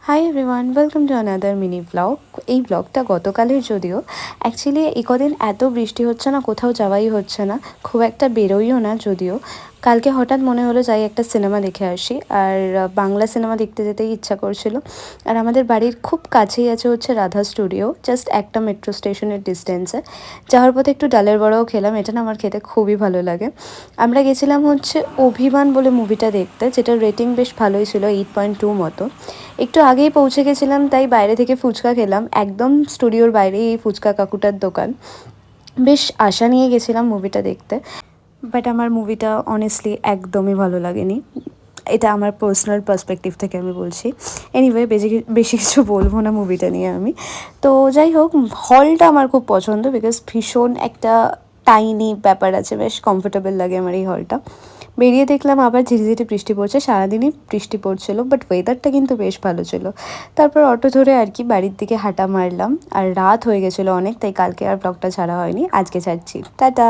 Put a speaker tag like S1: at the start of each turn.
S1: Hi everyone, welcome to another mini blog. এই ব্লগটা গতকালের, যদিও অ্যাকচুয়ালি এই কদিন এত বৃষ্টি হচ্ছে না, কোথাও যাওয়াই হচ্ছে না, খুব একটা বেরোইও না। যদিও কালকে হঠাৎ মনে হলো যাই একটা সিনেমা দেখে আসি, আর বাংলা সিনেমা দেখতে যেতেই ইচ্ছা করছিল। আর আমাদের বাড়ির খুব কাছেই আছে হচ্ছে রাধা স্টুডিও, জাস্ট একটা মেট্রো স্টেশনের ডিস্টেন্সে। যাওয়ার পথে একটু ডালের বড়াও খেলাম, এটা না আমার খেতে খুবই ভালো লাগে। আমরা গেছিলাম হচ্ছে অভিমান বলে মুভিটা দেখতে, যেটার রেটিং বেশ ভালোই ছিল, 8.2 মতো। একটু আগেই পৌঁছে গেছিলাম, তাই বাইরে থেকে ফুচকা খেলাম, একদম স্টুডিওর বাইরেই এই ফুচকা কাকুটার দোকান। বেশ আশা নিয়ে গেছিলাম মুভিটা দেখতে, বাট আমার মুভিটা অনেস্টলি একদমই ভালো লাগেনি। এটা আমার পার্সোনাল পার্সপেক্টিভ থেকে আমি বলছি। এনিওয়ে, বেশি বেশি কিছু বলবো না মুভিটা নিয়ে আমি। তো যাই হোক, হলটা আমার খুব পছন্দ, বিকজ ভীষণ একটা টাইনি ব্যাপার আছে, বেশ কমফোর্টেবল লাগে আমার এই হলটা। বেরিয়ে দেখলাম আবার ঝিরিঝিরি বৃষ্টি পড়ছে, সারাদিনই বৃষ্টি পড়ছিল, বাট ওয়েদারটা কিন্তু বেশ ভালো ছিল। তারপর অটো ধরে আর কি বাড়ির দিকে হাঁটা মারলাম, আর রাত হয়ে গেছিলো অনেক, তাই কালকে আর ব্লগটা ছাড়া হয়নি, আজকে ছাড়ছি। টাটা।